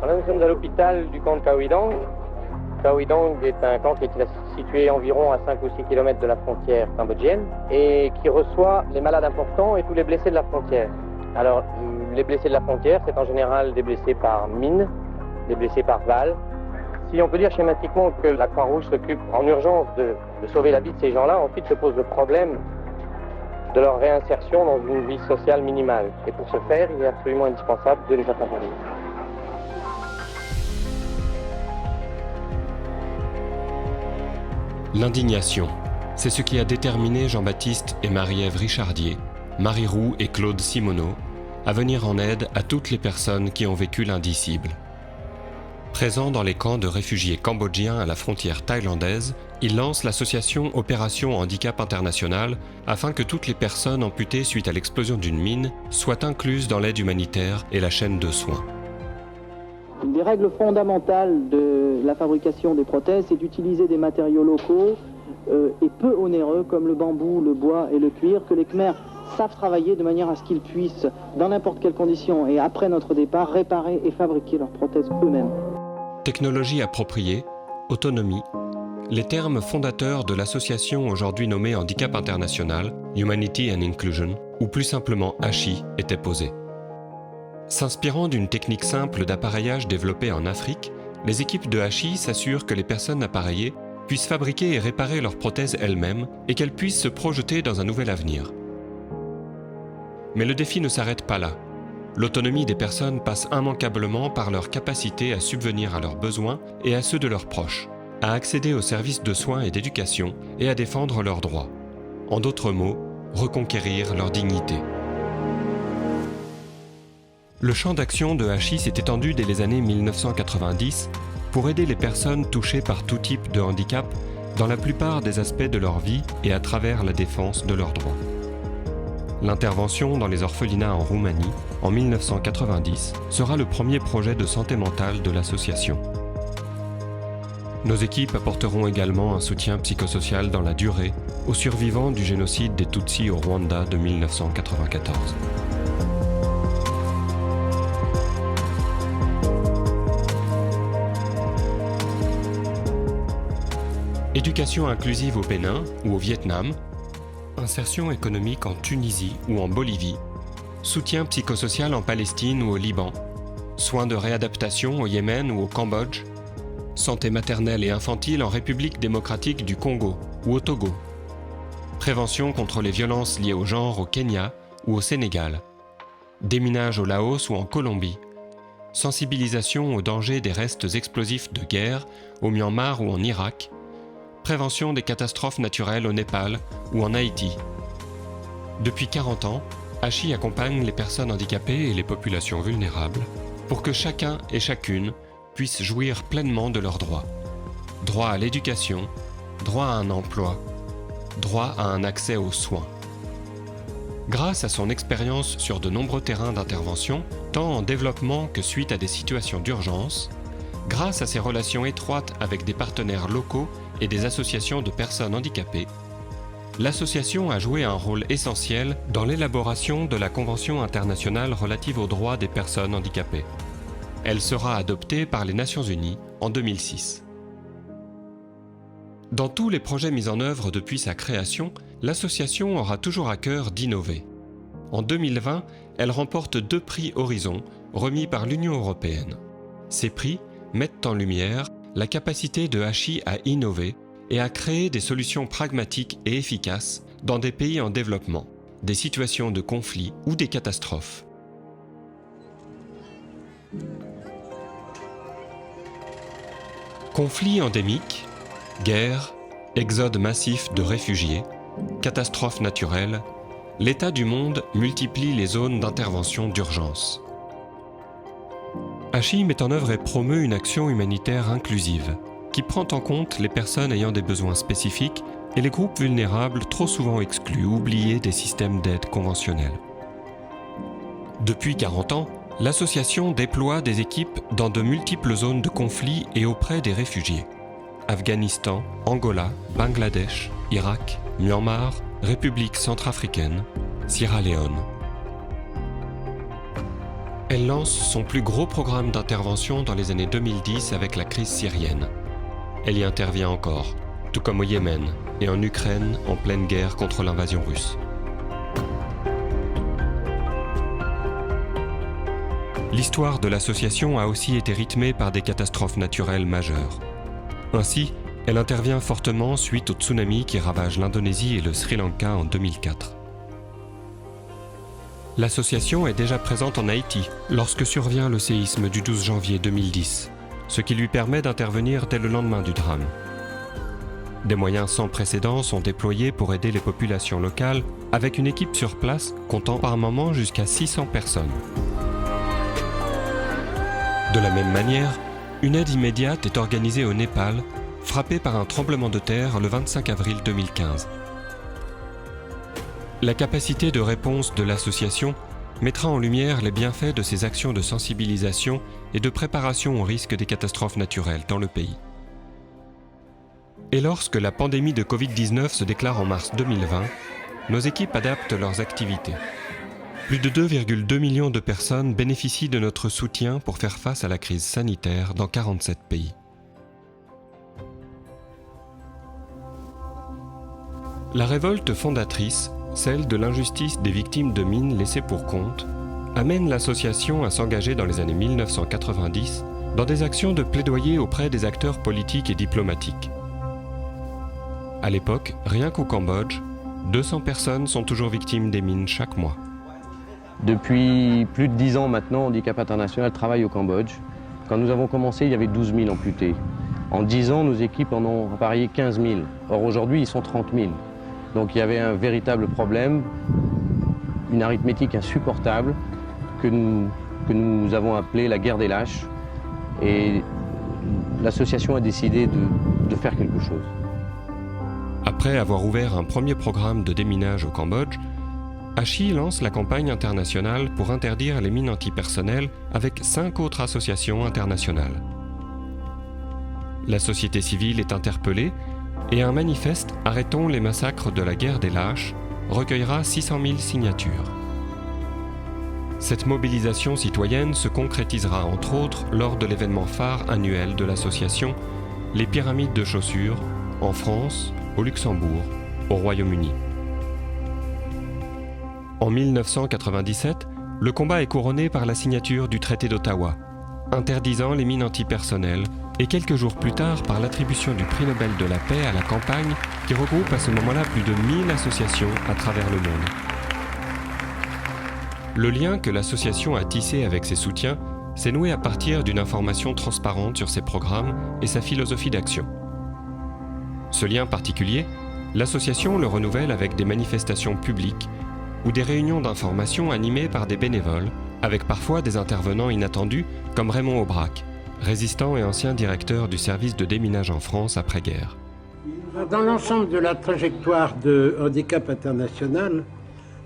Là, nous sommes à l'hôpital du camp de Kaouidang. Kaouidang est un camp qui est situé environ à 5 ou 6 km de la frontière cambodgienne et qui reçoit les malades importants et tous les blessés de la frontière. Alors, les blessés de la frontière, c'est en général des blessés par mine, des blessés par balle. Si on peut dire schématiquement que la Croix-Rouge s'occupe en urgence de sauver la vie de ces gens-là, ensuite se pose le problème de leur réinsertion dans une vie sociale minimale. Et pour ce faire, il est absolument indispensable de les accompagner. L'indignation, c'est ce qui a déterminé Jean-Baptiste et Marie-Ève Richardier, Marie Roux et Claude Simoneau à venir en aide à toutes les personnes qui ont vécu l'indicible. Présent dans les camps de réfugiés cambodgiens à la frontière thaïlandaise, il lance l'association Opération Handicap International afin que toutes les personnes amputées suite à l'explosion d'une mine soient incluses dans l'aide humanitaire et la chaîne de soins. Une des règles fondamentales de la fabrication des prothèses, c'est d'utiliser des matériaux locaux et peu onéreux comme le bambou, le bois et le cuir que les Khmers savent travailler de manière à ce qu'ils puissent, dans n'importe quelle condition et après notre départ, réparer et fabriquer leurs prothèses eux-mêmes. Technologie appropriée, autonomie, les termes fondateurs de l'association aujourd'hui nommée Handicap International, Humanity and Inclusion, ou plus simplement HI, étaient posés. S'inspirant d'une technique simple d'appareillage développée en Afrique, les équipes de HI s'assurent que les personnes appareillées puissent fabriquer et réparer leurs prothèses elles-mêmes et qu'elles puissent se projeter dans un nouvel avenir. Mais le défi ne s'arrête pas là. L'autonomie des personnes passe immanquablement par leur capacité à subvenir à leurs besoins et à ceux de leurs proches, à accéder aux services de soins et d'éducation et à défendre leurs droits. En d'autres mots, reconquérir leur dignité. Le champ d'action de HI s'est étendu dès les années 1990 pour aider les personnes touchées par tout type de handicap dans la plupart des aspects de leur vie et à travers la défense de leurs droits. L'intervention dans les orphelinats en Roumanie, en 1990, sera le premier projet de santé mentale de l'association. Nos équipes apporteront également un soutien psychosocial dans la durée aux survivants du génocide des Tutsis au Rwanda de 1994. Éducation inclusive au Bénin ou au Vietnam, insertion économique en Tunisie ou en Bolivie, soutien psychosocial en Palestine ou au Liban, soins de réadaptation au Yémen ou au Cambodge, santé maternelle et infantile en République démocratique du Congo ou au Togo, prévention contre les violences liées au genre au Kenya ou au Sénégal, déminage au Laos ou en Colombie, sensibilisation aux dangers des restes explosifs de guerre au Myanmar ou en Irak, prévention des catastrophes naturelles au Népal ou en Haïti. Depuis 40 ans, HI accompagne les personnes handicapées et les populations vulnérables pour que chacun et chacune puisse jouir pleinement de leurs droits. Droit à l'éducation, droit à un emploi, droit à un accès aux soins. Grâce à son expérience sur de nombreux terrains d'intervention, tant en développement que suite à des situations d'urgence, grâce à ses relations étroites avec des partenaires locaux et des associations de personnes handicapées, l'association a joué un rôle essentiel dans l'élaboration de la Convention internationale relative aux droits des personnes handicapées. Elle sera adoptée par les Nations Unies en 2006. Dans tous les projets mis en œuvre depuis sa création, l'association aura toujours à cœur d'innover. En 2020, elle remporte 2 prix Horizon remis par l'Union européenne. Ces prix mettent en lumière la capacité de HI à innover et à créer des solutions pragmatiques et efficaces dans des pays en développement, des situations de conflit ou des catastrophes. Conflits endémiques, guerres, exode massif de réfugiés, catastrophes naturelles, l'état du monde multiplie les zones d'intervention d'urgence. HI met en œuvre et promeut une action humanitaire inclusive, qui prend en compte les personnes ayant des besoins spécifiques et les groupes vulnérables trop souvent exclus ou oubliés des systèmes d'aide conventionnels. Depuis 40 ans, l'association déploie des équipes dans de multiples zones de conflit et auprès des réfugiés. Afghanistan, Angola, Bangladesh, Irak, Myanmar, République centrafricaine, Sierra Leone. Elle lance son plus gros programme d'intervention dans les années 2010 avec la crise syrienne. Elle y intervient encore, tout comme au Yémen et en Ukraine en pleine guerre contre l'invasion russe. L'histoire de l'association a aussi été rythmée par des catastrophes naturelles majeures. Ainsi, elle intervient fortement suite au tsunami qui ravage l'Indonésie et le Sri Lanka en 2004. L'association est déjà présente en Haïti lorsque survient le séisme du 12 janvier 2010, ce qui lui permet d'intervenir dès le lendemain du drame. Des moyens sans précédent sont déployés pour aider les populations locales avec une équipe sur place comptant par moment jusqu'à 600 personnes. De la même manière, une aide immédiate est organisée au Népal, frappé par un tremblement de terre le 25 avril 2015. La capacité de réponse de l'association mettra en lumière les bienfaits de ces actions de sensibilisation et de préparation au risque des catastrophes naturelles dans le pays. Et lorsque la pandémie de Covid-19 se déclare en mars 2020, nos équipes adaptent leurs activités. Plus de 2,2 millions de personnes bénéficient de notre soutien pour faire face à la crise sanitaire dans 47 pays. La révolte fondatrice, celle de l'injustice des victimes de mines laissées pour compte, amène l'association à s'engager dans les années 1990 dans des actions de plaidoyer auprès des acteurs politiques et diplomatiques. À l'époque, rien qu'au Cambodge, 200 personnes sont toujours victimes des mines chaque mois. Depuis plus de 10 ans maintenant, Handicap International travaille au Cambodge. Quand nous avons commencé, il y avait 12 000 amputés. En 10 ans, nos équipes en ont appareillé 15 000. Or aujourd'hui, ils sont 30 000. Donc il y avait un véritable problème, une arithmétique insupportable que nous avons appelée la guerre des lâches. Et l'association a décidé de faire quelque chose. Après avoir ouvert un premier programme de déminage au Cambodge, ACHI lance la campagne internationale pour interdire les mines antipersonnelles avec 5 autres associations internationales. La société civile est interpellée et un manifeste « Arrêtons les massacres de la guerre des lâches » recueillera 600 000 signatures. Cette mobilisation citoyenne se concrétisera entre autres lors de l'événement phare annuel de l'association, les Pyramides de chaussures, en France, au Luxembourg, au Royaume-Uni. En 1997, le combat est couronné par la signature du traité d'Ottawa, interdisant les mines antipersonnelles, et quelques jours plus tard par l'attribution du prix Nobel de la paix à la campagne qui regroupe à ce moment-là plus de 1000 associations à travers le monde. Le lien que l'association a tissé avec ses soutiens s'est noué à partir d'une information transparente sur ses programmes et sa philosophie d'action. Ce lien particulier, l'association le renouvelle avec des manifestations publiques ou des réunions d'information animées par des bénévoles, avec parfois des intervenants inattendus comme Raymond Aubrac, résistant et ancien directeur du service de déminage en France après-guerre. Dans l'ensemble de la trajectoire de Handicap International,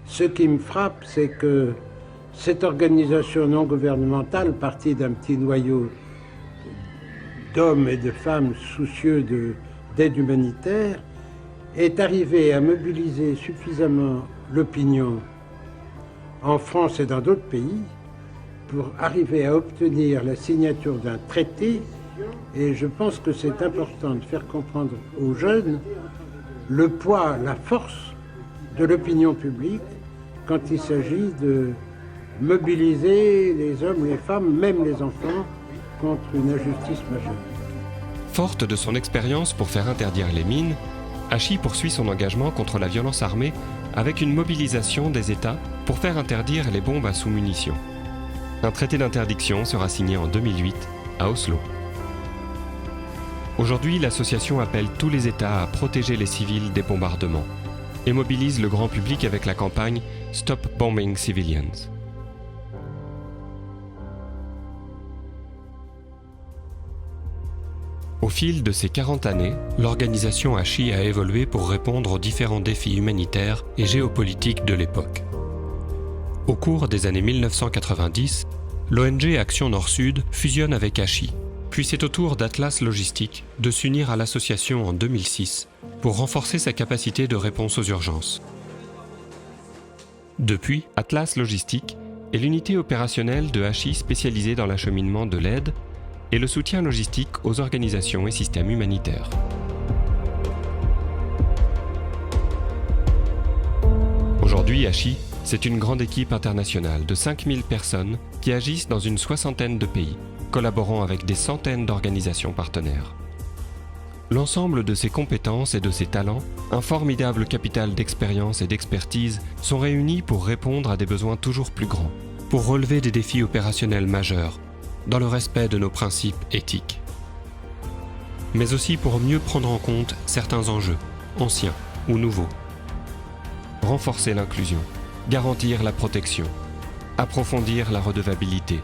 ce qui me frappe, c'est que cette organisation non gouvernementale, partie d'un petit noyau d'hommes et de femmes soucieux d'aide humanitaire, est arrivée à mobiliser suffisamment l'opinion en France et dans d'autres pays pour arriver à obtenir la signature d'un traité. Et je pense que c'est important de faire comprendre aux jeunes le poids, la force de l'opinion publique quand il s'agit de mobiliser les hommes, les femmes, même les enfants, contre une injustice majeure. Forte de son expérience pour faire interdire les mines, ACHI poursuit son engagement contre la violence armée avec une mobilisation des États pour faire interdire les bombes à sous-munitions. Un traité d'interdiction sera signé en 2008 à Oslo. Aujourd'hui, l'association appelle tous les États à protéger les civils des bombardements et mobilise le grand public avec la campagne Stop Bombing Civilians. Au fil de ces 40 années, l'organisation ACHI a évolué pour répondre aux différents défis humanitaires et géopolitiques de l'époque. Au cours des années 1990, l'ONG Action Nord-Sud fusionne avec ACHI, puis c'est au tour d'Atlas Logistique de s'unir à l'association en 2006 pour renforcer sa capacité de réponse aux urgences. Depuis, Atlas Logistique est l'unité opérationnelle de HI spécialisée dans l'acheminement de l'aide et le soutien logistique aux organisations et systèmes humanitaires. Aujourd'hui, HI, c'est une grande équipe internationale de 5000 personnes qui agissent dans une soixantaine de pays, collaborant avec des centaines d'organisations partenaires. L'ensemble de ces compétences et de ces talents, un formidable capital d'expérience et d'expertise, sont réunis pour répondre à des besoins toujours plus grands, pour relever des défis opérationnels majeurs, dans le respect de nos principes éthiques. Mais aussi pour mieux prendre en compte certains enjeux, anciens ou nouveaux. Renforcer l'inclusion, garantir la protection, approfondir la redevabilité,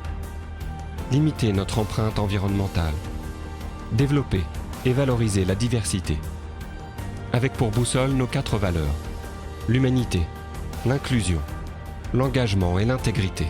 limiter notre empreinte environnementale, développer et valoriser la diversité, avec pour boussole nos 4 valeurs, l'humanité, l'inclusion, l'engagement et l'intégrité.